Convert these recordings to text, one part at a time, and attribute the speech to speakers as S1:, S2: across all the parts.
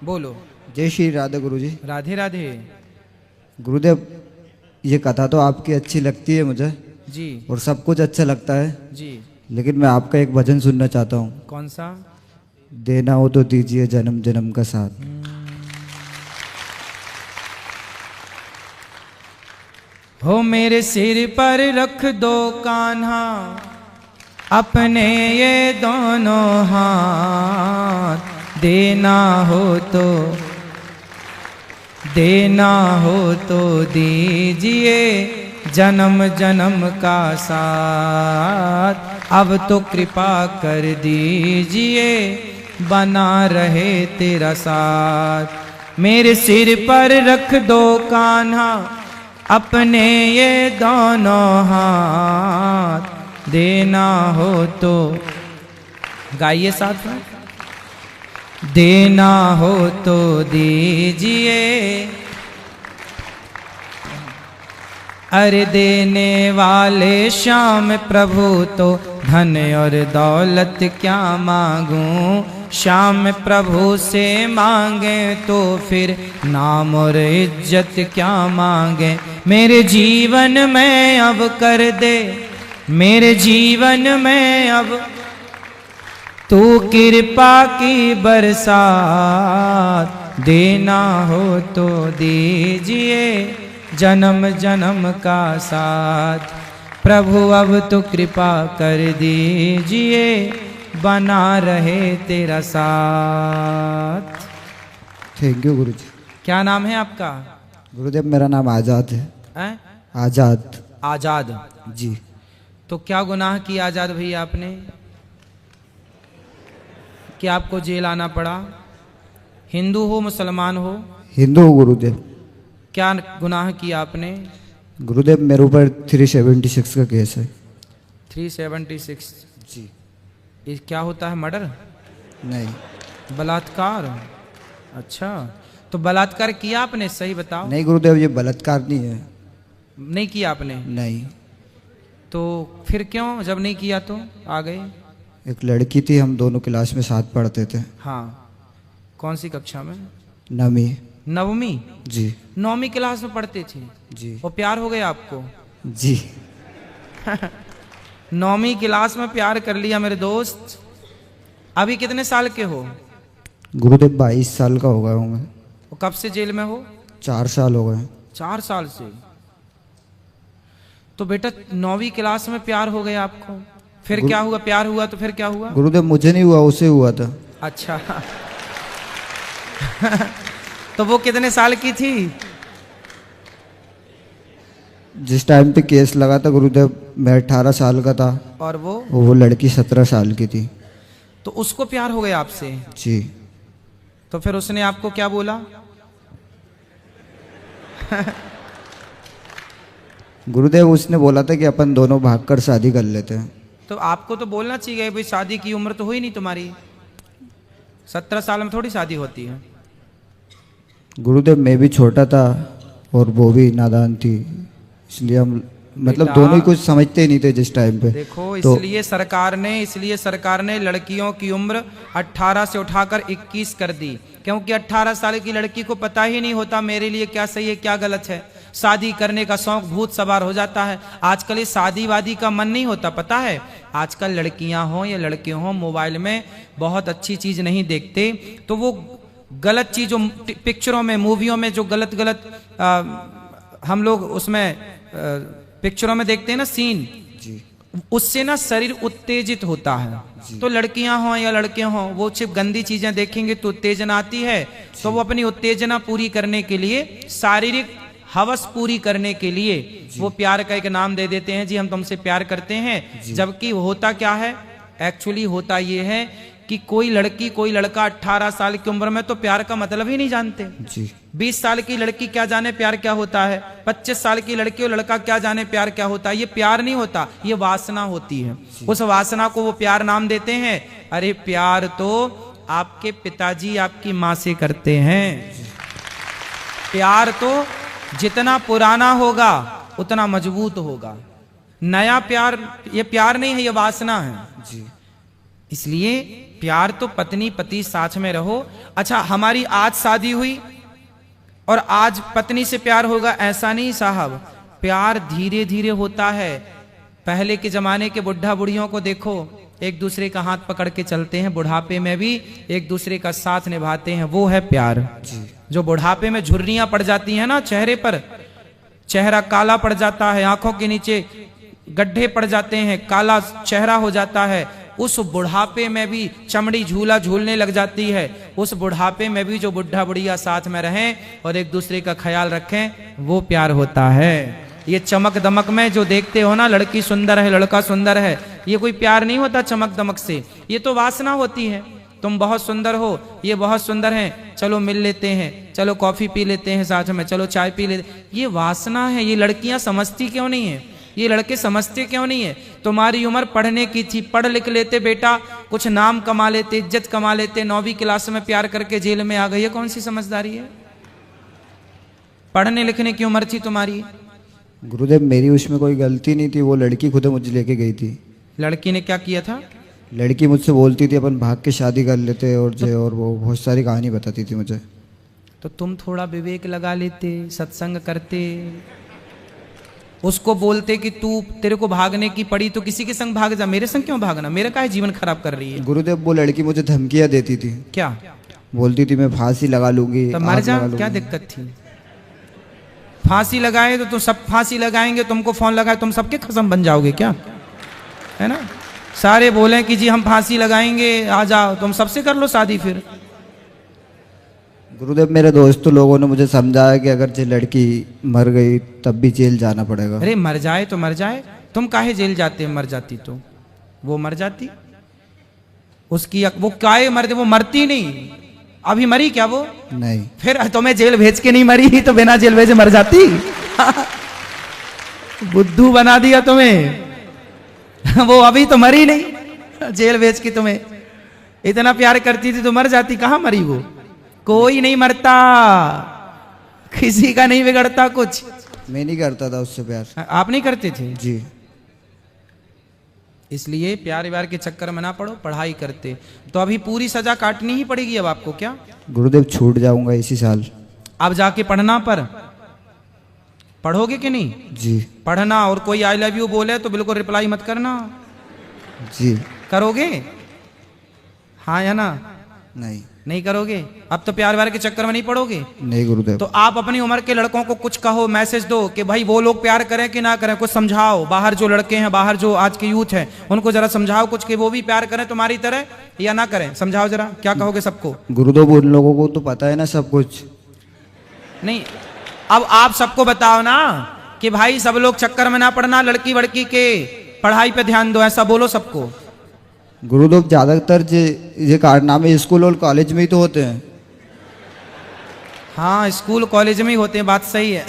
S1: बोलो।
S2: जय श्री राधे गुरुजी।
S1: राधे राधे।
S2: गुरुदेव, ये कथा तो आपकी अच्छी लगती है मुझे
S1: जी
S2: और सब कुछ अच्छा लगता है,
S1: जी।
S2: लेकिन मैं आपका एक भजन सुनना चाहता हूँ।
S1: कौन सा?
S2: देना हो तो दीजिए जन्म जन्म का साथ।
S1: हो मेरे सिर पर रख दो कान्हा अपने ये दोनों हाथ, देना हो तो दीजिए जन्म जन्म का साथ। अब तो कृपा कर दीजिए बना रहे तेरा साथ। मेरे सिर पर रख दो कान्हा अपने ये दोनों हाथ, देना हो तो गाइए साथ में। देना हो तो दीजिए, अरे देने वाले श्याम प्रभु तो धन और दौलत क्या मांगूं। श्याम प्रभु से मांगे तो फिर नाम और इज्जत क्या मांगे। मेरे जीवन में अब कर दे, मेरे जीवन में अब तू कृपा की बरसात। देना हो तो दीजिए जन्म जन्म का साथ। प्रभु अब तो कृपा कर दीजिए बना रहे तेरा साथ।
S2: थैंक यू गुरुजी।
S1: क्या नाम है आपका?
S2: गुरुदेव, मेरा नाम आजाद है।
S1: हैं?
S2: आजाद।
S1: आजाद
S2: जी।
S1: तो क्या गुनाह किया आजाद भैया आपने कि आपको जेल आना पड़ा? हिंदू हो मुसलमान हो?
S2: हिंदू हूँ गुरुदेव।
S1: क्या गुनाह किया आपने?
S2: गुरुदेव, मेरे ऊपर 376 का केस है।
S1: 376?
S2: जी।
S1: ये क्या होता है? मर्डर?
S2: नहीं।
S1: बलात्कार? अच्छा, तो बलात्कार किया आपने? सही बताओ।
S2: नहीं गुरुदेव, ये बलात्कार नहीं है।
S1: नहीं किया आपने?
S2: नहीं।
S1: तो फिर क्यों, जब नहीं किया तो आ गए?
S2: एक लड़की थी, हम दोनों क्लास में साथ पढ़ते थे।
S1: हाँ। कौन सी कक्षा में?
S2: 9वीं।
S1: 9वीं?
S2: जी।
S1: 9वीं क्लास में पढ़ते थे?
S2: जी।
S1: वो प्यार हो गया आपको?
S2: जी।
S1: 9वीं क्लास में प्यार कर लिया मेरे दोस्त। अभी कितने साल के हो?
S2: गुरुदेव, 22 साल का हो गया हूँ मैं।
S1: वो कब से जेल में हो?
S2: 4 साल हो गए।
S1: 4 साल से? तो बेटा 9वीं क्लास में प्यार हो गया आपको, फिर क्या हुआ? प्यार हुआ तो फिर क्या हुआ?
S2: गुरुदेव, मुझे नहीं हुआ, उसे हुआ था।
S1: अच्छा। तो वो कितने साल की थी
S2: जिस टाइम पे केस लगा था गुरुदेव? मैं 18 साल का था
S1: और
S2: वो लड़की 17 साल की थी।
S1: तो उसको प्यार हो गया आपसे?
S2: जी।
S1: तो फिर उसने आपको क्या बोला?
S2: गुरुदेव, उसने बोला था कि अपन दोनों भागकर शादी कर लेते हैं।
S1: तो आपको तो बोलना चाहिए भाई, शादी की उम्र तो हुई नहीं तुम्हारी, 17 साल में थोड़ी शादी होती है।
S2: गुरुदेव, मैं भी छोटा था और वो भी नादान थी, इसलिए हम मतलब दोनों ही कुछ समझते नहीं थे जिस टाइम पे।
S1: देखो,
S2: तो
S1: इसलिए सरकार ने लड़कियों की उम्र 18 से उठाकर 21 कर दी, क्योंकि 18 साल की लड़की को पता ही नहीं होता मेरे लिए क्या सही है क्या गलत है। शादी करने का शौक भूत सवार हो जाता है। आजकल ये शादी वादी का मन नहीं होता, पता है? आजकल लड़कियां हों या लड़के हों, मोबाइल में बहुत अच्छी चीज नहीं देखते, तो वो गलत चीजों, पिक्चरों में, मूवियों में जो गलत गलत हम लोग उसमें पिक्चरों में देखते हैं ना सीन जी, उससे ना शरीर उत्तेजित होता है। तो लड़कियां हों या लड़के हों, वो सिर्फ गंदी चीजें देखेंगे तो उत्तेजना आती है, तो वो अपनी उत्तेजना पूरी करने के लिए, शारीरिक हवस पूरी करने के लिए वो प्यार का एक नाम दे देते हैं, जी हम तुमसे प्यार करते हैं। जबकि होता क्या है? एक्चुअली होता ये है कि कोई लड़की कोई लड़का 18 साल की उम्र में तो प्यार का मतलब ही नहीं जानते जी। 20 साल की लड़की क्या जाने प्यार क्या होता है, 25 साल की लड़की और लड़का क्या जाने प्यार क्या होता है। ये प्यार नहीं होता, ये वासना होती है। उस वासना को वो प्यार नाम देते हैं। अरे प्यार तो आपके पिताजी आपकी माँ से करते हैं। प्यार तो जितना पुराना होगा उतना मजबूत होगा। नया प्यार ये प्यार नहीं है, ये वासना है जी। इसलिए प्यार तो पत्नी पति साथ में रहो। अच्छा, हमारी आज शादी हुई और आज पत्नी से प्यार होगा, ऐसा नहीं साहब। प्यार धीरे धीरे होता है। पहले के जमाने के बुढ़ा बुढ़ियों को देखो, एक दूसरे का हाथ पकड़ के चलते हैं, बुढ़ापे में भी एक दूसरे का साथ निभाते हैं, वो है प्यार। जो बुढ़ापे में झुर्रियां पड़ जाती हैं ना चेहरे पर, चेहरा काला पड़ जाता है, आंखों के नीचे गड्ढे पड़ जाते हैं, काला चेहरा हो जाता है, उस बुढ़ापे में भी चमड़ी झूला झूलने लग जाती है। उस बुढ़ापे में भी जो बुढ़ा बुढ़िया साथ में रहें और एक दूसरे का ख्याल रखें, वो प्यार होता है। ये चमक दमक में जो देखते हो ना, लड़की सुंदर है लड़का सुंदर है, ये कोई प्यार नहीं होता चमक दमक से, ये तो वासना होती है। तुम बहुत सुंदर हो, ये बहुत सुंदर हैं, चलो मिल लेते हैं, चलो कॉफी पी लेते हैं साथ में, चलो चाय पी लेते, ये वासना है। ये लड़कियां समझती क्यों नहीं है, ये लड़के समझते क्यों नहीं है? तुम्हारी उम्र पढ़ने की थी, पढ़ लिख लेते बेटा, कुछ नाम कमा लेते, इज्जत कमा लेते। 9वीं क्लास में प्यार करके जेल में आ गई, ये कौन सी समझदारी है? पढ़ने लिखने की उम्र थी तुम्हारी।
S2: गुरुदेव मेरी उसमें कोई गलती नहीं थी, वो लड़की खुद मुझे लेके गई थी।
S1: लड़की ने क्या किया था?
S2: लड़की मुझसे बोलती थी अपन भाग के शादी कर लेते और वो बहुत सारी कहानी बताती थी मुझे।
S1: तो तुम थोड़ा विवेक लगा लेते, सत्संग करते, उसको बोलते कि तू तेरे को भागने की पड़ी तो किसी के संग भाग जा, मेरे संग क्यों भागना, मेरा काहे जीवन खराब कर रही है।
S2: गुरुदेव वो लड़की मुझे धमकियां देती थी।
S1: क्या
S2: बोलती थी मैं फांसी लगा लूंगी,
S1: तो मर जा, क्या दिक्कत थी? फांसी लगाए तो तुम सब फांसी लगाएंगे, तुमको फोन लगाए तुम सबके खसम बन जाओगे क्या? है ना, सारे बोले कि जी हम फांसी लगाएंगे, आ जाओ, तुम सबसे कर लो शादी। फिर
S2: गुरुदेव मेरे दोस्तों लोगों ने मुझे समझाया कि अगर ये लड़की मर गई तब भी जेल जाना पड़ेगा।
S1: अरे मर जाए तो मर जाए, तुम काहे जेल जाते? मर जाती तो वो मर जाती, उसकी वो काहे मरती, वो मरती नहीं। अभी मरी क्या वो?
S2: नहीं।
S1: फिर तुम्हें जेल भेज के नहीं मरी तो बिना जेल भेजे मर जाती? बुद्धू बना दिया तुम्हें। वो अभी तो मरी नहीं, जेल भेज के तुम्हें इतना प्यार करती थी तो मर जाती। कहां मरी वो? कोई नहीं मरता, किसी का नहीं बिगड़ता कुछ।
S2: मैं नहीं करता था उससे प्यार।
S1: आप नहीं करते थे
S2: जी।
S1: इसलिए प्यार व्यार के चक्कर में ना पड़ो, पढ़ाई करते। तो अभी पूरी सजा काटनी ही पड़ेगी अब आपको। क्या
S2: गुरुदेव छूट जाऊंगा इसी साल।
S1: अब जाके पढ़ना, पर पढ़ोगे कि नहीं?
S2: जी।
S1: पढ़ना, और कोई आई लव यू बोले तो बिल्कुल रिप्लाई मत करना।
S2: जी।
S1: करोगे? हाँ या ना?
S2: नहीं।
S1: नहीं करोगे? अब तो प्यार व्यार के चक्कर में नहीं पड़ोगे?
S2: नहीं गुरुदेव।
S1: तो आप अपनी उम्र के लड़कों को कुछ कहो, मैसेज दो कि भाई वो लोग प्यार करें कि ना करें, कुछ समझाओ। बाहर जो लड़के हैं, बाहर जो आज के यूथ है, उनको जरा समझाओ कुछ कि वो भी प्यार करें तुम्हारी तरह या ना करें। समझाओ जरा, क्या कहोगे सबको?
S2: गुरुदेव उन लोगों को तो पता है ना सब कुछ।
S1: नहीं, अब आप सबको बताओ ना कि भाई सब लोग चक्कर में ना पड़ना, लड़की वड़की के, पढ़ाई पे ध्यान दो, ऐसा बोलो सबको।
S2: गुरुदेव ज्यादातर ये कारनामे स्कूल और कॉलेज में ही तो होते हैं।
S1: हाँ, स्कूल कॉलेज में ही होते हैं, बात सही है।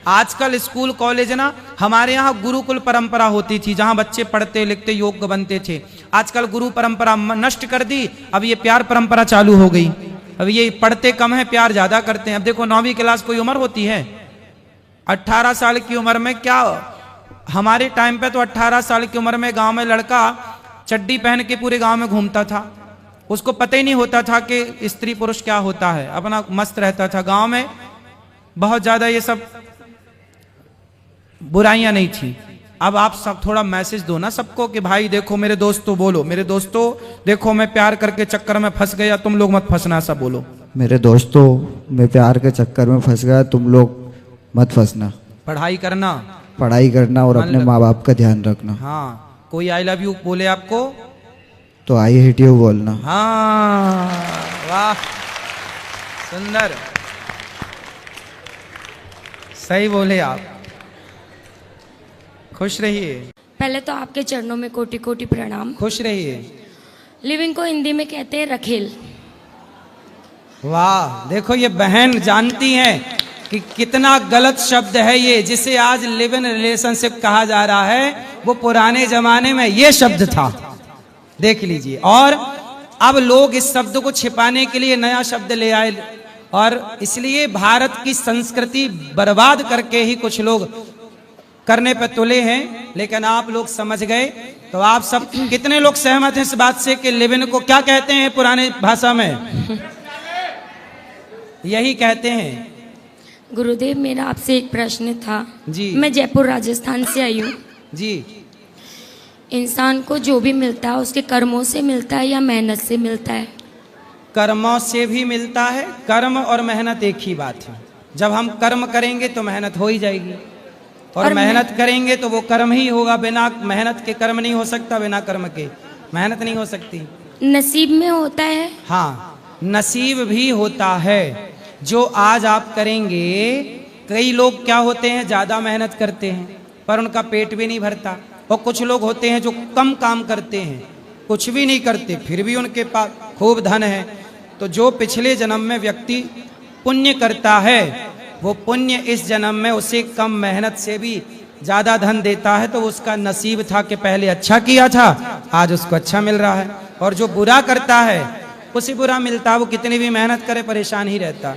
S1: आजकल स्कूल कॉलेज ना, हमारे यहाँ गुरुकुल परंपरा होती थी जहाँ बच्चे पढ़ते लिखते योग्य बनते थे। आजकल गुरु परंपरा नष्ट कर दी, अब ये प्यार परंपरा चालू हो गई। अब ये पढ़ते कम है, प्यार ज्यादा करते हैं। अब देखो 9वीं क्लास कोई उम्र होती है? 18 साल की उम्र में क्या, हमारे टाइम पे तो 18 साल की उम्र में गांव में लड़का चड्डी पहन के पूरे गांव में घूमता था, उसको पता ही नहीं होता था कि स्त्री पुरुष क्या होता है, अपना मस्त रहता था गांव में। बहुत ज्यादा ये सब बुराइयां नहीं थी। अब आप सब थोड़ा मैसेज दो ना सबको कि भाई देखो मेरे दोस्तों, बोलो मेरे दोस्तों देखो मैं प्यार करके चक्कर में फंस गया, तुम लोग मत फंसना, सब बोलो।
S2: मेरे दोस्तों मैं प्यार के चक्कर में फंस गया, तुम लोग मत फंसना।
S1: पढ़ाई करना,
S2: पढ़ाई करना और अपने माँ बाप का ध्यान रखना।
S1: हाँ, कोई आई लव यू बोले आपको
S2: तो आई हेट यू बोलना।
S1: हाँ, वाह, सुंदर, सही बोले आप। खुश रहिए।
S3: पहले तो आपके चरणों में कोटि कोटि प्रणाम।
S1: खुश रहिए।
S3: लिविंग को हिंदी में कहते हैं रखेल।
S1: वाह, देखो ये बहन जानती हैं कि कितना गलत शब्द है ये, जिसे आज लिव इन रिलेशनशिप कहा जा रहा है, वो पुराने जमाने में ये शब्द था। देख लीजिए, और अब लोग इस शब्द को छिपाने के लिए नया शब्द ले आए, और इसलिए भारत की संस्कृति बर्बाद करके ही कुछ लोग करने पे तुले हैं, लेकिन आप लोग समझ गए। तो आप सब कितने लोग सहमत हैं इस बात से कि लिव इन को क्या कहते हैं पुराने भाषा में? यही कहते हैं।
S3: गुरुदेव, मेरा आपसे एक प्रश्न था
S1: जी।
S3: मैं जयपुर राजस्थान से आई हूँ।
S1: जी,
S3: इंसान को जो भी मिलता है उसके कर्मों से मिलता है या मेहनत से मिलता है?
S1: कर्मों से भी मिलता है। कर्म और मेहनत एक ही बात है। जब हम कर्म करेंगे तो मेहनत हो ही जाएगी, और मेहनत करेंगे तो वो कर्म ही होगा। बिना मेहनत के कर्म नहीं हो सकता, बिना कर्म के मेहनत नहीं हो सकती।
S3: नसीब में होता है?
S1: हाँ, नसीब भी होता है। जो आज आप करेंगे, कई लोग क्या होते हैं, ज़्यादा मेहनत करते हैं पर उनका पेट भी नहीं भरता, और कुछ लोग होते हैं जो कम काम करते हैं, कुछ भी नहीं करते, फिर भी उनके पास खूब धन है। तो जो पिछले जन्म में व्यक्ति पुण्य करता है, वो पुण्य इस जन्म में उसे कम मेहनत से भी ज़्यादा धन देता है। तो उसका नसीब था कि पहले अच्छा किया था, आज उसको अच्छा मिल रहा है। और जो बुरा करता है उसे बुरा मिलता, वो कितनी भी मेहनत करे परेशान ही रहता।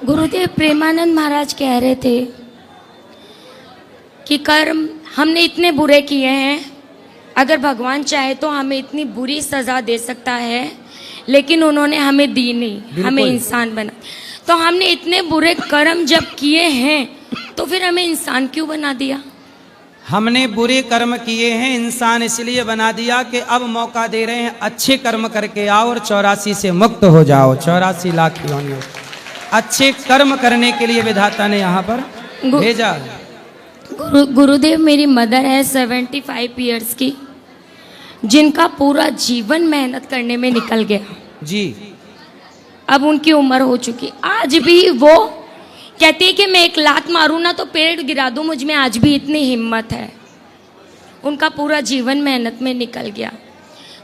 S3: गुरुदेव, प्रेमानंद महाराज कह रहे थे कि कर्म हमने इतने बुरे किए हैं, अगर भगवान चाहे तो हमें इतनी बुरी सजा दे सकता है, लेकिन उन्होंने हमें दी नहीं, हमें इंसान बना। तो हमने इतने बुरे कर्म जब किए हैं तो फिर हमें इंसान क्यों बना दिया?
S1: हमने बुरे कर्म किए हैं, इंसान इसलिए बना दिया कि अब मौका दे रहे हैं अच्छे कर्म करके आओ और 84 से मुक्त हो जाओ। 84 लाख योनियों अच्छे कर्म करने के लिए विधाता ने यहाँ पर भेजा।
S3: गुरुदेव, मेरी मदर है 75 इयर्स की, जिनका पूरा जीवन मेहनत करने में निकल गया।
S1: जी।
S3: अब उनकी उम्र हो चुकी, आज भी वो कहती है कि मैं एक लात मारूं ना तो पेड़ गिरा दूं, मुझ में आज भी इतनी हिम्मत है। उनका पूरा जीवन मेहनत में निकल गया।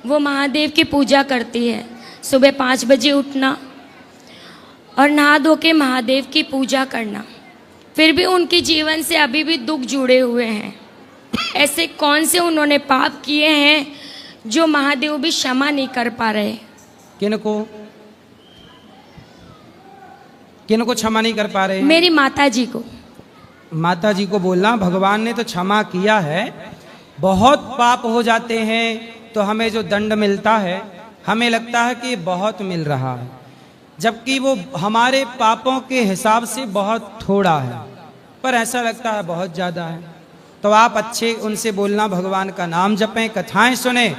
S3: वो महादेव की पूजा करती है, सुबह 5 बजे उठना और नहा धो के महादेव की पूजा करना। फिर भी उनके जीवन से अभी भी दुख जुड़े हुए हैं। ऐसे कौन से उन्होंने पाप किए हैं जो महादेव भी क्षमा नहीं कर पा रहे?
S1: किनको किनको क्षमा नहीं कर पा रहे हैं?
S3: मेरी माता जी को।
S1: माता जी को बोलना, भगवान ने तो क्षमा किया है। बहुत पाप हो जाते हैं तो हमें जो दंड मिलता है, हमें लगता है कि बहुत मिल रहा है, जबकि वो हमारे पापों के हिसाब से बहुत थोड़ा है, पर ऐसा लगता है बहुत ज़्यादा है। तो आप अच्छे उनसे बोलना, भगवान का नाम जपें, कथाएं सुने।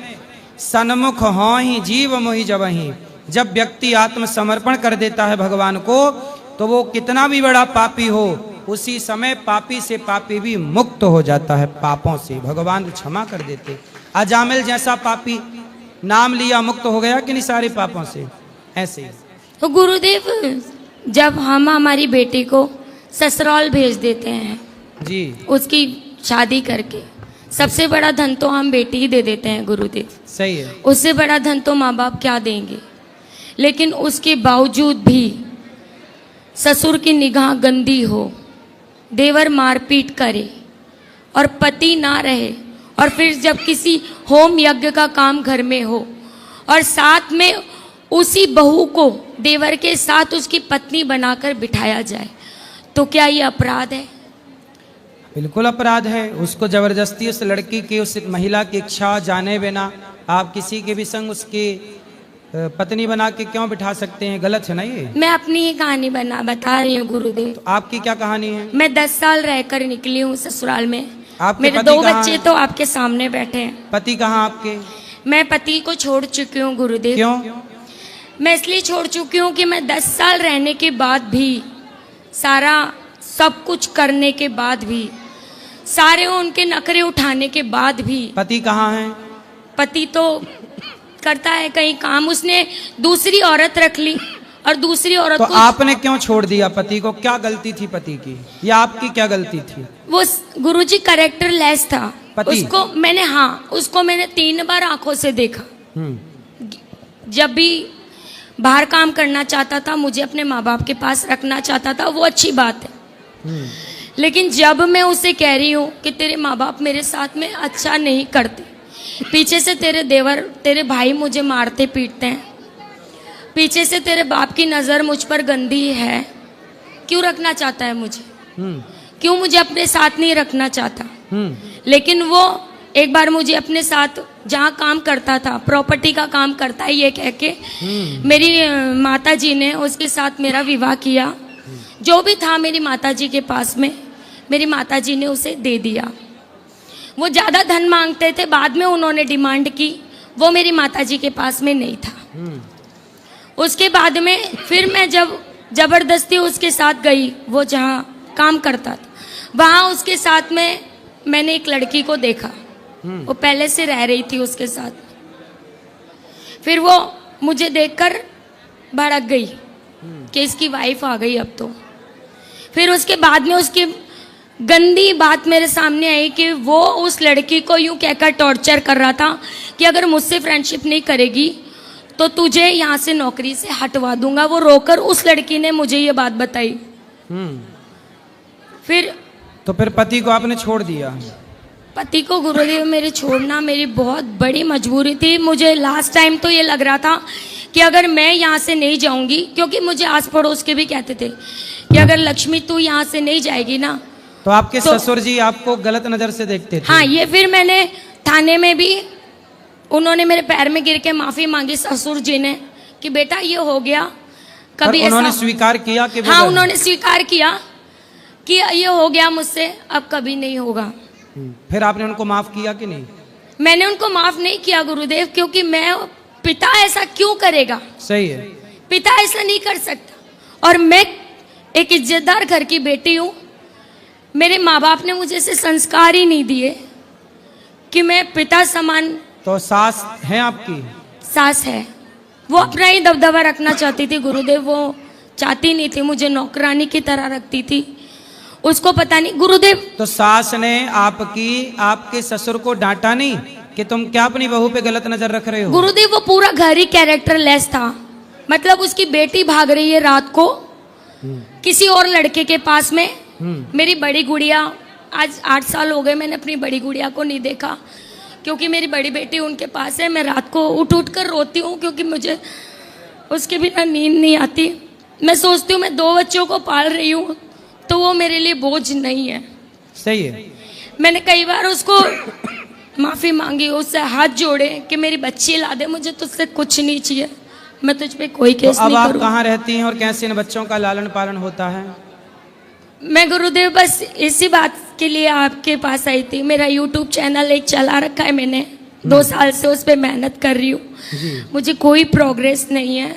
S1: सन्मुख हों ही जीव मोहि जबहि। जब व्यक्ति आत्मसमर्पण कर देता है भगवान को, तो वो कितना भी बड़ा पापी हो, उसी समय पापी से पापी भी मुक्त हो जाता है। पापों से भगवान क्षमा कर देते। अजामिल जैसा पापी नाम लिया, मुक्त हो गया कि नहीं सारे पापों से? ऐसे।
S3: तो गुरुदेव, जब हम हमारी बेटी को ससुराल भेज देते हैं
S1: जी,
S3: उसकी शादी करके, सबसे बड़ा धन तो हम बेटी ही दे देते हैं गुरुदेव।
S1: सही है।
S3: उससे बड़ा धन तो माँ बाप क्या देंगे? लेकिन उसके बावजूद भी ससुर की निगाह गंदी हो, देवर मारपीट करे और पति ना रहे, और फिर जब किसी होम यज्ञ का काम घर में हो और साथ में उसी बहू को देवर के साथ उसकी पत्नी बनाकर बिठाया जाए, तो क्या ये अपराध है?
S1: बिल्कुल अपराध है। उसको जबरदस्ती उस लड़की की, उस महिला की इच्छा जाने बिना आप किसी के भी संग उसकी पत्नी बना के क्यों बिठा सकते हैं? गलत है ना ये।
S3: मैं अपनी ही कहानी बता रही हूँ गुरुदेव।
S1: तो आपकी क्या कहानी है?
S3: मैं 10 साल रहकर निकली हूँ ससुराल में।
S1: आपके
S3: मेरे
S1: पति
S3: 2
S1: कहाँ
S3: बच्चे
S1: हैं?
S3: तो आपके सामने बैठे हैं।
S1: पति कहाँ आपके?
S3: मैं पति को छोड़ चुकी हूँ गुरुदेव।
S1: क्यों?
S3: मैं इसलिए छोड़ चुकी हूँ कि मैं 10 साल रहने के बाद भी, सारा सब कुछ करने के बाद भी, सारे उनके नखरे उठाने के बाद भी।
S1: पति कहाँ है?
S3: पति तो करता है कहीं काम, उसने दूसरी औरत रख ली और दूसरी औरत
S1: तो
S3: को।
S1: आपने क्यों छोड़ दिया पति को? क्या गलती थी पति की, या आपकी क्या गलती थी?
S3: वो गुरुजी कैरेक्टर लेस था।
S1: पति?
S3: उसको मैंने 3 बार आंखों से देखा।
S1: हम्म।
S3: जब भी बाहर काम करना चाहता था, मुझे अपने माँ बाप के पास रखना चाहता था, वो अच्छी बात है। लेकिन जब मैं उसे कह रही हूँ कि तेरे माँ बाप मेरे साथ में अच्छा नहीं करते, पीछे से तेरे देवर, तेरे भाई मुझे मारते पीटते हैं, पीछे से तेरे बाप की नज़र मुझ पर गंदी है, क्यों रखना चाहता है मुझे? क्यों मुझे अपने साथ नहीं रखना चाहता? लेकिन वो एक बार मुझे अपने साथ जहाँ काम करता था, प्रॉपर्टी का काम करता है ये कह के, मेरी माता जी ने उसके साथ मेरा विवाह किया। जो भी था मेरी माता जी के पास में, मेरी माता जी ने उसे दे दिया। वो ज़्यादा धन मांगते थे, बाद में उन्होंने डिमांड की, वो मेरी माता जी के पास में नहीं था। उसके बाद में फिर मैं जब जबरदस्ती उसके साथ गई, वो जहाँ काम करता था वहाँ उसके साथ में मैंने एक लड़की को देखा। वो पहले से रह रही थी उसके साथ। फिर वो मुझे देखकर भड़क गई कि इसकी वाइफ आ गई अब तो। फिर उसके बाद में उसकी गंदी बात मेरे सामने आई कि वो उस लड़की को यूं कहकर टॉर्चर कर रहा था कि अगर मुझसे फ्रेंडशिप नहीं करेगी तो तुझे यहाँ से नौकरी से हटवा दूंगा। वो रोकर उस लड़की ने मुझे ये बात बताई।
S1: फिर पति को आपने छोड़ दिया?
S3: पति को गुरुदेव मेरे छोड़ना मेरी बहुत बड़ी मजबूरी थी। मुझे लास्ट टाइम तो ये लग रहा था कि अगर मैं यहाँ से नहीं जाऊंगी, क्योंकि मुझे आस पड़ोस के भी कहते थे कि अगर लक्ष्मी तू यहाँ से नहीं जाएगी ना
S1: तो आपके ससुर जी आपको गलत नजर से देखते थे?
S3: हाँ, ये फिर मैंने थाने में भी, उन्होंने मेरे पैर में गिर के माफी मांगी ससुर जी ने कि बेटा ये हो गया। कभी
S1: उन्होंने स्वीकार किया कि
S3: हाँ, उन्होंने स्वीकार किया कि ये हो गया मुझसे, अब कभी नहीं होगा।
S1: फिर आपने उनको माफ किया कि नहीं?
S3: मैंने उनको माफ नहीं किया गुरुदेव, क्योंकि मैं, पिता ऐसा क्यों करेगा?
S1: सही है,
S3: पिता ऐसा नहीं कर सकता। और मैं एक इज्जतदार घर की बेटी हूँ। मेरे माँ बाप ने मुझे ऐसे संस्कार ही नहीं दिए कि मैं पिता समान।
S1: तो सास है आपकी?
S3: सास है, वो अपना ही दबदबा रखना चाहती थी गुरुदेव। वो चाहती नहीं थी मुझे, नौकरानी की तरह रखती थी। उसको पता नहीं गुरुदेव।
S1: तो सास ने आपके ससुर को डांटा नहीं कि तुम क्या अपनी बहू पे गलत नजर रख रहे हो?
S3: गुरुदेव वो पूरा घर ही कैरेक्टर लेस था। मतलब उसकी बेटी भाग रही है रात को किसी और लड़के के पास में। मेरी बड़ी गुड़िया, आज 8 साल हो गए मैंने अपनी बड़ी गुड़िया को नहीं देखा, क्योंकि मेरी बड़ी बेटी उनके पास है। मैं रात को उठ कर रोती हूँ, क्योंकि मुझे उसके बिना नींद नहीं आती। मैं सोचती हूँ मैं 2 बच्चों को पाल रही हूँ तो वो मेरे लिए बोझ नहीं है।
S1: सही है।
S3: मैंने कई बार उसको माफी मांगी, उससे हाथ जोड़े कि मेरी बच्ची ला दे, मुझे तुझसे कुछ नहीं चाहिए, मैं तुझ पे कोई केस
S1: तो अब
S3: नहीं
S1: आप
S3: करूँ।
S1: कहाँ रहती हैं और कैसे इन बच्चों का लालन पालन होता है?
S3: मैं गुरुदेव बस इसी बात के लिए आपके पास आई थी। मेरा YouTube चैनल एक चला रखा है मैंने, 2 साल से उस पर मेहनत कर रही हूँ। मुझे कोई प्रोग्रेस नहीं है।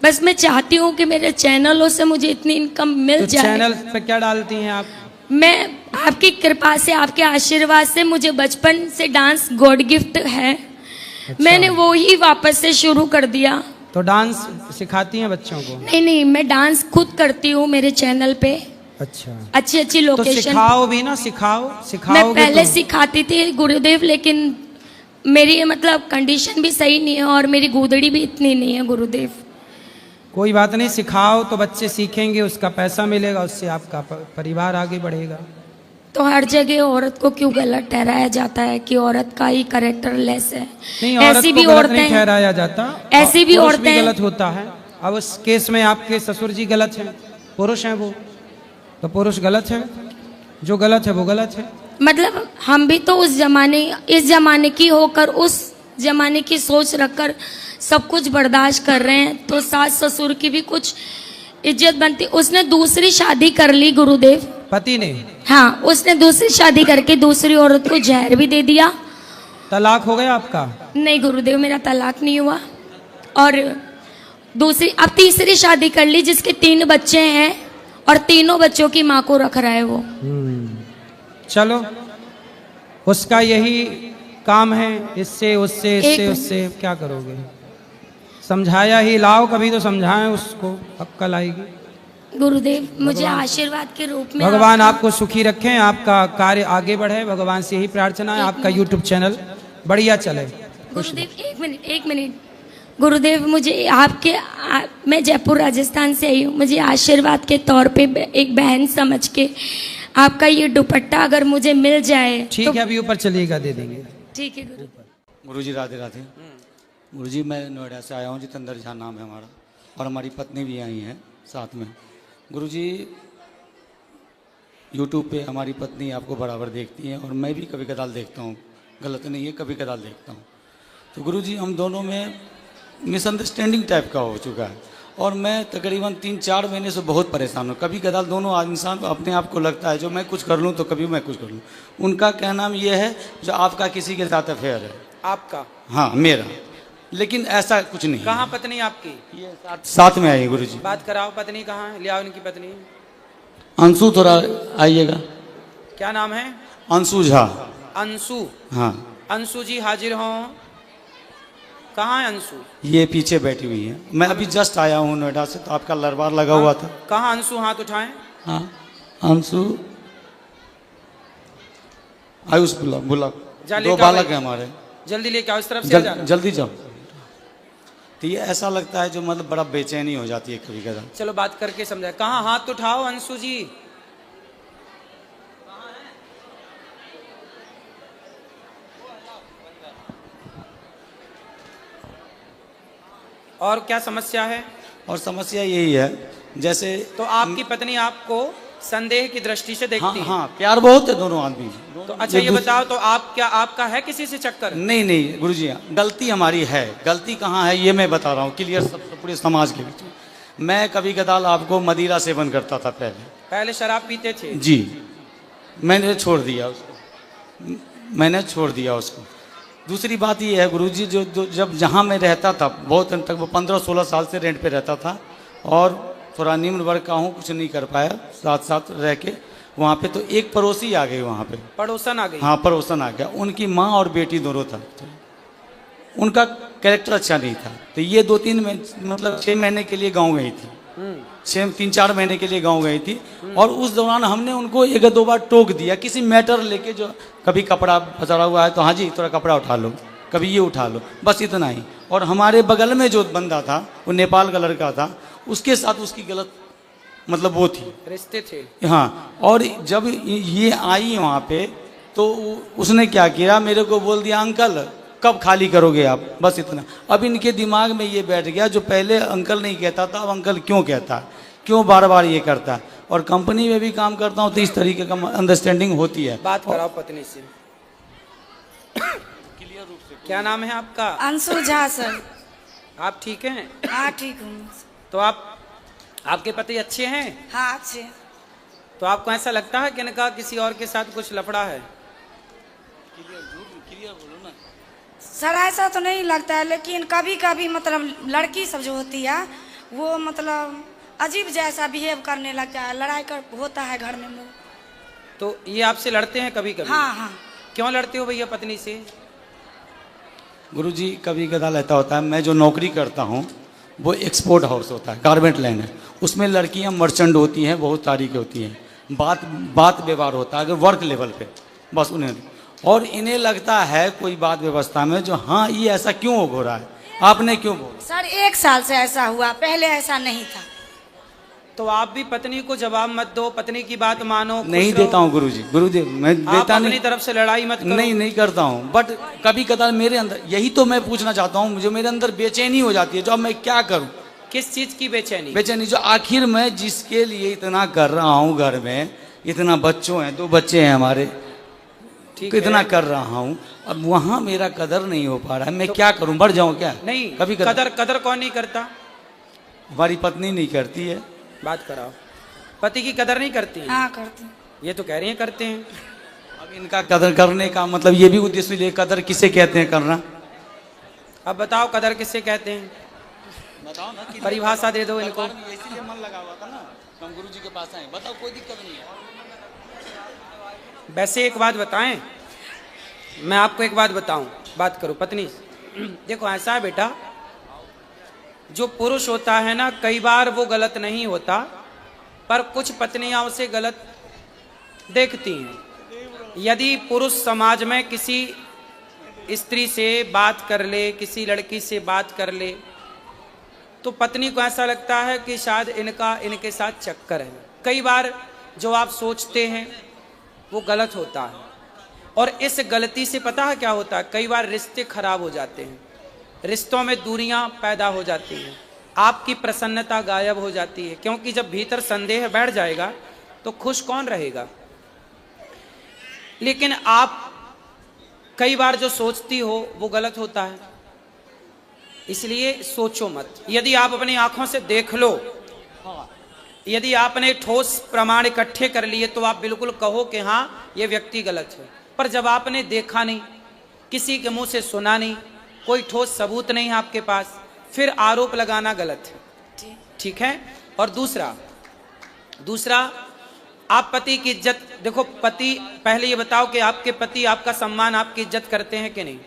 S3: बस मैं चाहती हूँ कि मेरे चैनलों से मुझे इतनी इनकम मिल जाए।
S1: चैनल पे क्या डालती हैं आप?
S3: मैं आपकी कृपा से, आपके आशीर्वाद से, मुझे बचपन से डांस गॉड गिफ्ट है। मैंने वो ही वापस से शुरू कर दिया।
S1: तो डांस सिखाती हैं बच्चों को?
S3: नहीं, मैं डांस खुद करती हूँ मेरे चैनल पे।
S1: अच्छा,
S3: अच्छी
S1: तो
S3: लोकेशन।
S1: सिखाओ भी ना, सिखाओ।
S3: मैं पहले सिखाती थी गुरुदेव, लेकिन मेरी मतलब कंडीशन भी सही नहीं है और मेरी गूदड़ी भी इतनी नहीं है गुरुदेव।
S1: कोई बात नहीं, सिखाओ तो बच्चे सीखेंगे, उसका पैसा मिलेगा, उससे आपका परिवार आगे बढ़ेगा।
S3: तो हर जगह औरत को क्यों गलत ठहराया जाता है कि औरत का ही कैरेक्टर लेस है?
S1: नहीं, ऐसी भी औरतें नहीं ठहराया जाता,
S3: ऐसी भी औरतें
S1: गलत होता है। अब उस केस में आपके ससुर जी गलत हैं, पुरुष हैं वो, तो पुरुष गलत है, जो गलत है वो गलत है।
S3: मतलब हम भी तो इस जमाने की होकर उस जमाने की सोच रखकर सब कुछ बर्दाश्त कर रहे हैं, तो सास ससुर की भी कुछ इज्जत बनती। उसने दूसरी शादी कर ली गुरुदेव,
S1: पति ने।
S3: हाँ, उसने दूसरी शादी करके दूसरी औरत को जहर भी दे दिया।
S1: तलाक हो गया आपका?
S3: नहीं गुरुदेव, मेरा तलाक नहीं हुआ। और अब तीसरी शादी कर ली, जिसके 3 बच्चे हैं और तीनों बच्चों की माँ को रख रहा है वो।
S1: चलो, उसका यही काम है, इससे उससे उससे क्या करोगे? समझाया ही लाओ, कभी तो समझाएं उसको, अक्ल आएगी।
S3: गुरुदेव मुझे आशीर्वाद के रूप में
S1: भगवान आपको सुखी रखें, आपका कार्य आगे बढ़े, भगवान से यही प्रार्थना है, आपका YouTube चैनल बढ़िया चले।
S3: गुरुदेव एक मिनट गुरुदेव, मुझे मैं जयपुर राजस्थान से आई हूँ। मुझे आशीर्वाद के तौर पे एक बहन समझ के आपका ये दुपट्टा अगर मुझे मिल जाए।
S1: ठीक है, अभी ऊपर चलिएगा, दे देंगे।
S3: ठीक है
S4: गुरुजी, राधे राधे। गुरुजी, मैं नोएडा से आया हूँ, जितेंद्र झा नाम है हमारा, और हमारी पत्नी भी आई है साथ में। गुरुजी, यूट्यूब पे हमारी पत्नी आपको बराबर देखती है और मैं भी कभी कदाल देखता हूँ, गलत नहीं है, कभी कदाल देखता हूँ। तो गुरुजी हम दोनों में मिसअंडरस्टैंडिंग टाइप का हो चुका है और मैं तकरीबन 3-4 महीने से बहुत परेशान हूँ। कभी कदाल दोनों इंसान अपने आप को लगता है जो मैं कुछ कर लूँ तो कभी मैं कुछ कर लूँ। उनका कहना ये है जो आपका किसी के साथ अफेयर है।
S1: आपका?
S4: हाँ मेरा, लेकिन ऐसा कुछ नहीं।
S1: कहाँ पत्नी आपकी?
S4: ये साथ में आई गुरुजी।
S1: बात कराओ, पत्नी कहाँ है? ले आओ इनकी पत्नी।
S4: अंशु थोड़ा आइएगा।
S1: क्या नाम है?
S4: अंशु झा।
S1: अंशु?
S4: हाँ।
S1: अंशु जी हाजिर हों। कहाँ है अंशु?
S4: ये पीछे बैठी हुई है। मैं अभी जस्ट आया हूँ नोएडा से, तो आपका लरबार लगा हुआ था।
S1: कहाँ अंशु? हाथ उठाएं।
S4: हाँ अंशु, आयुष बुला बुला, दो बालक है हमारे।
S1: जल्दी लेके आओ, इस तरफ से आ जाना।
S4: जल्दी जाओ। तो ये ऐसा लगता है जो मतलब बड़ा बेचैनी हो जाती है कभी कभी।
S1: चलो बात करके समझाए। कहाँ? हाथ उठाओ अंशु जी। और क्या समस्या है?
S4: और समस्या यही है जैसे
S1: तो आपकी पत्नी आपको संदेह की दृष्टि से देखती है?
S4: हाँ, प्यार बहुत है दोनों आदमी।
S1: तो अच्छा ये बताओ, तो आप क्या, आपका है किसी से चक्कर?
S4: नहीं नहीं गुरुजी, गलती हमारी है। गलती कहाँ है ये मैं बता रहा हूँ क्लियर, सब पूरे समाज के बीच में। मैं कभी कदाल आपको मदिरा सेवन करता था पहले
S1: शराब पीते थे
S4: जी। मैंने छोड़ दिया उसको, मैंने छोड़ दिया उसको। दूसरी बात ये है गुरुजी, जो जब जहाँ मैं रहता था बहुत तक, वो 15-16 साल से रेंट पे रहता था और थोड़ा निम्न वर्ग का हूँ, कुछ नहीं कर पाया साथ साथ रह के वहाँ पे। तो एक पड़ोसी आ गई वहाँ पे,
S1: पड़ोसन आ गई।
S4: हाँ पड़ोसन आ गया। उनकी माँ और बेटी दोनों था, उनका कैरेक्टर अच्छा नहीं था। तो ये 2-3 मतलब 6 महीने के लिए गाँव गई थी, 3-4 महीने के लिए गाँव गई थी। और उस दौरान हमने उनको 1-2 बार टोक दिया किसी मैटर लेके, जो कभी कपड़ा फंसा हुआ है तो हाँ जी थोड़ा कपड़ा उठा लो, कभी ये उठा लो, बस इतना ही। और हमारे बगल में जो बंदा था वो नेपाल का लड़का था, उसके साथ उसकी गलत मतलब वो थी,
S1: रिश्ते थे।
S4: हाँ। और जब ये आई वहाँ पे तो उसने क्या किया, मेरे को बोल दिया अंकल कब खाली करोगे आप, बस इतना। अब इनके दिमाग में ये बैठ गया, जो पहले अंकल नहीं कहता था अब अंकल क्यों कहता है, क्यों बार बार ये करता है। और कंपनी में भी काम करता हूँ तो इस तरीके का अंडरस्टैंडिंग होती है।
S1: बात कराओ पत्नी से। क्या नाम है आपका?
S5: अंशु झा सर।
S1: आप ठीक हैं?
S5: हाँ ठीक हूँ।
S1: तो आपके पति अच्छे हैं?
S5: हाँ अच्छे।
S1: तो आपको ऐसा लगता है कि इनका किसी और के साथ कुछ लफड़ा है?
S5: सर ऐसा तो नहीं लगता है, लेकिन कभी कभी मतलब लड़की सब जो होती है वो मतलब अजीब जैसा बिहेव करने लगता है, लड़ाई कर होता है घर में।
S1: तो ये आपसे लड़ते हैं कभी कभी?
S5: हाँ हाँ।
S1: क्यों लड़ते हो भैया पत्नी से?
S4: गुरुजी कभी कदाल ऐसा होता है, मैं जो नौकरी करता हूँ वो एक्सपोर्ट हाउस होता है, गारमेंट लैंड है, उसमें लड़कियाँ मर्चेंट होती हैं, बहुत तारीख होती हैं, बात व्यवहार होता है अगर वर्क लेवल पे, बस उन्हें। और इन्हें लगता है कोई बात व्यवस्था में जो हाँ ये ऐसा क्यों हो रहा है, आपने क्यों बोला?
S5: सर 1 साल से ऐसा हुआ, पहले ऐसा नहीं था।
S1: तो आप भी पत्नी को जवाब मत दो, पत्नी की बात मानो।
S4: नहीं देता हूँ गुरुजी, गुरुदेव मैं देता नहीं,
S1: अपनी तरफ से लड़ाई मत करो।
S4: नहीं करता हूँ, बट कभी कदार मेरे अंदर, यही तो मैं पूछना चाहता हूँ, मुझे मेरे अंदर बेचैनी हो जाती है, जो अब मैं क्या करूँ।
S1: किस चीज की बेचैनी?
S4: बेचैनी जो आखिर मैं जिसके लिए इतना कर रहा हूँ, घर में इतना बच्चों हैं, 2 बच्चे हैं हमारे, कितना कर रहा हूँ, अब वहाँ मेरा कदर नहीं हो पा रहा है, मैं क्या करूँ, बढ़ जाऊँ क्या?
S1: नहीं,
S4: कभी
S1: कदर कौन नहीं करता?
S4: हमारी पत्नी नहीं करती है।
S1: बात कराओ। पति की कदर नहीं करती है?
S5: हाँ करती।
S1: ये तो कह रही हैं करते हैं।
S4: अब इनका कदर करने का मतलब ये भी उद्देश्य ले, कदर किसे कहते हैं करना?
S1: अब बताओ कदर किसे कहते हैं?
S4: बताओ ना,
S1: परिभाषा दे दो इनको।
S4: इसीलिए मन लगा हुआ था ना, हम गुरुजी के पास आए, बताओ कोई दिक्कत नहीं है।
S1: वैसे एक बात बताएं, मैं आपको एक बात बताऊं, बात करो पत्नी से। देखो ऐसा है बेटा, जो पुरुष होता है ना, कई बार वो गलत नहीं होता, पर कुछ पत्नियां उसे गलत देखती हैं। यदि पुरुष समाज में किसी स्त्री से बात कर ले, किसी लड़की से बात कर ले, तो पत्नी को ऐसा लगता है कि शायद इनके साथ चक्कर है। कई बार जो आप सोचते हैं वो गलत होता है, और इस गलती से पता है क्या होता है, कई बार रिश्ते खराब हो जाते हैं, रिश्तों में दूरियां पैदा हो जाती हैं, आपकी प्रसन्नता गायब हो जाती है। क्योंकि जब भीतर संदेह बैठ जाएगा तो खुश कौन रहेगा? लेकिन आप कई बार जो सोचती हो वो गलत होता है, इसलिए सोचो मत। यदि आप अपनी आंखों से देख लो, यदि आपने ठोस प्रमाण इकट्ठे कर लिए तो आप बिल्कुल कहो कि हाँ ये व्यक्ति गलत है। पर जब आपने देखा नहीं, किसी के मुंह से सुना नहीं, कोई ठोस सबूत नहीं है आपके पास, फिर आरोप लगाना गलत है। ठीक है। और दूसरा आप पति की इज्जत देखो। पति, पहले ये बताओ कि आपके पति आपका सम्मान, आपकी इज्जत करते हैं कि नहीं?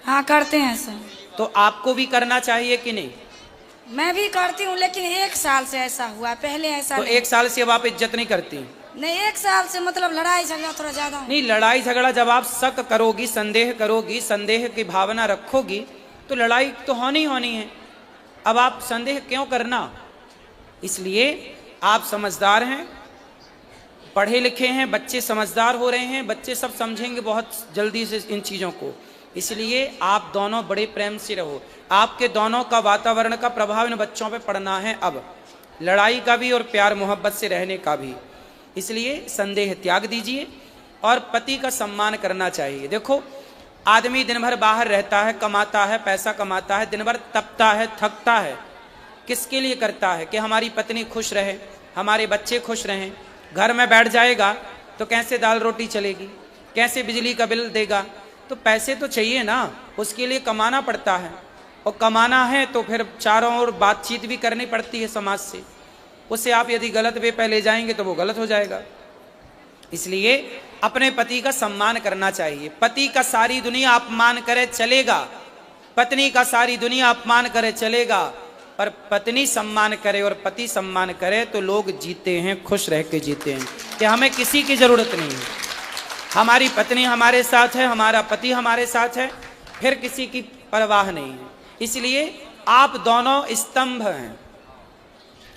S5: हाँ करते हैं सर।
S1: तो आपको भी करना चाहिए कि नहीं?
S5: मैं भी करती हूँ, लेकिन 1 साल से ऐसा हुआ, पहले ऐसा
S1: तो
S5: नहीं।
S1: 1 साल से अब आप इज्जत नहीं करती?
S5: नहीं, 1 साल से मतलब लड़ाई झगड़ा थोड़ा ज्यादा
S1: नहीं, लड़ाई झगड़ा जब आप शक करोगी, संदेह करोगी, संदेह की भावना रखोगी तो लड़ाई तो होनी है। अब आप संदेह क्यों करना? इसलिए आप समझदार हैं, पढ़े लिखे हैं, बच्चे समझदार हो रहे हैं, बच्चे सब समझेंगे बहुत जल्दी से इन चीज़ों को। इसलिए आप दोनों बड़े प्रेम से रहो। आपके दोनों का वातावरण का प्रभाव इन बच्चों पे पड़ना है, अब लड़ाई का भी और प्यार मोहब्बत से रहने का भी। इसलिए संदेह त्याग दीजिए और पति का सम्मान करना चाहिए। देखो, आदमी दिन भर बाहर रहता है, कमाता है, पैसा कमाता है, दिन भर तपता है, थकता है, किसके लिए करता है? कि हमारी पत्नी खुश रहे, हमारे बच्चे खुश रहें। घर में बैठ जाएगा तो कैसे दाल रोटी चलेगी, कैसे बिजली का बिल देगा? तो पैसे तो चाहिए ना, उसके लिए कमाना पड़ता है, और कमाना है तो फिर चारों ओर बातचीत भी करनी पड़ती है समाज से। उससे आप यदि गलत वे पे ले जाएंगे तो वो गलत हो जाएगा। इसलिए अपने पति का सम्मान करना चाहिए। पति का सारी दुनिया अपमान करे चलेगा, पत्नी का सारी दुनिया अपमान करे चलेगा, पर पत्नी सम्मान करे और पति सम्मान करे तो लोग जीते हैं, खुश रह के जीते हैं, कि हमें किसी की जरूरत नहीं है। हमारी पत्नी हमारे साथ है, हमारा पति हमारे साथ है, फिर किसी की परवाह नहीं है। इसलिए आप दोनों स्तंभ हैं,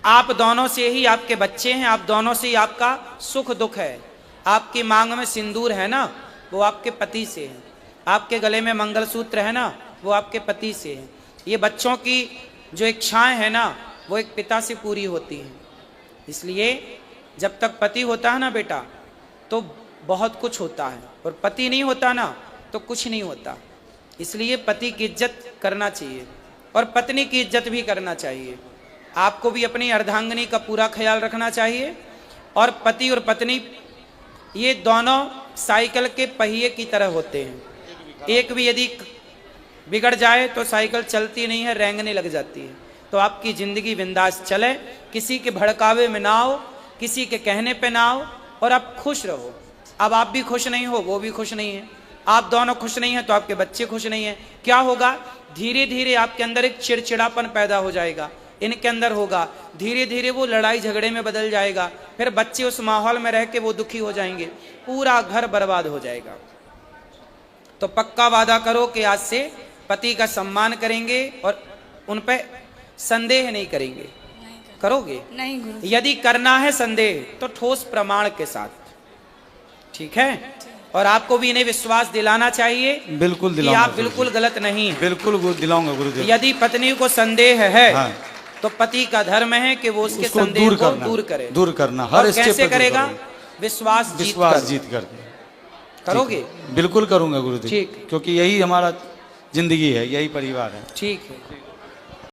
S1: आप दोनों से ही आपके बच्चे हैं, आप दोनों से ही आपका सुख दुख है। आपकी मांग में सिंदूर है ना, वो आपके पति से है। आपके गले में मंगलसूत्र है ना, वो आपके पति से है। ये बच्चों की जो इच्छाएं हैं ना, वो एक पिता से पूरी होती हैं। इसलिए जब तक पति होता है ना बेटा, तो बहुत कुछ होता है, और पति नहीं होता ना तो कुछ नहीं होता। इसलिए पति की इज्जत करना चाहिए और पत्नी की इज्जत भी करना चाहिए। आपको भी अपनी अर्धांगिनी का पूरा ख्याल रखना चाहिए। और पति और पत्नी ये दोनों साइकिल के पहिए की तरह होते हैं। एक भी यदि बिगड़ जाए तो साइकिल चलती नहीं है, रेंगने लग जाती है। तो आपकी जिंदगी बिंदास चले, किसी के भड़कावे में ना हो, किसी के कहने पे ना हो, और आप खुश रहो। अब आप भी खुश नहीं हो, वो भी खुश नहीं है, आप दोनों खुश नहीं हैं तो आपके बच्चे खुश नहीं हैं। क्या होगा? धीरे धीरे आपके अंदर एक चिड़चिड़ापन पैदा हो जाएगा, इनके अंदर होगा, धीरे धीरे वो लड़ाई झगड़े में बदल जाएगा, फिर बच्चे उस माहौल में रह के वो दुखी हो जाएंगे, पूरा घर बर्बाद हो जाएगा। तो पक्का वादा करो कि आज से पति का सम्मान करेंगे और उन पे संदेह नहीं करेंगे। करोगे?
S5: नहीं गुरु।
S1: यदि करना है संदेह तो ठोस प्रमाण के साथ, ठीक है? और आपको भी इन्हें विश्वास दिलाना चाहिए,
S4: बिल्कुल
S1: कि
S4: दिलाऊंगा
S1: आप बिल्कुल गलत नहीं हैं।
S4: बिल्कुल दिलाऊंगा गुरुदेव।
S1: यदि पत्नी को संदेह है
S4: हाँ।
S1: तो पति का धर्म है कि वो उसके
S4: उसको
S1: संदेह को दूर करे।
S4: दूर करना,
S1: और
S4: हर स्टेप
S1: कैसे
S4: पे दूर
S1: करेगा?
S4: करूंगा।
S1: विश्वास
S4: जीत कर
S1: करोगे?
S4: बिल्कुल करूंगा गुरुदेव,
S1: ठीक है।
S4: क्योंकि यही हमारा जिंदगी है, यही परिवार है।
S1: ठीक है।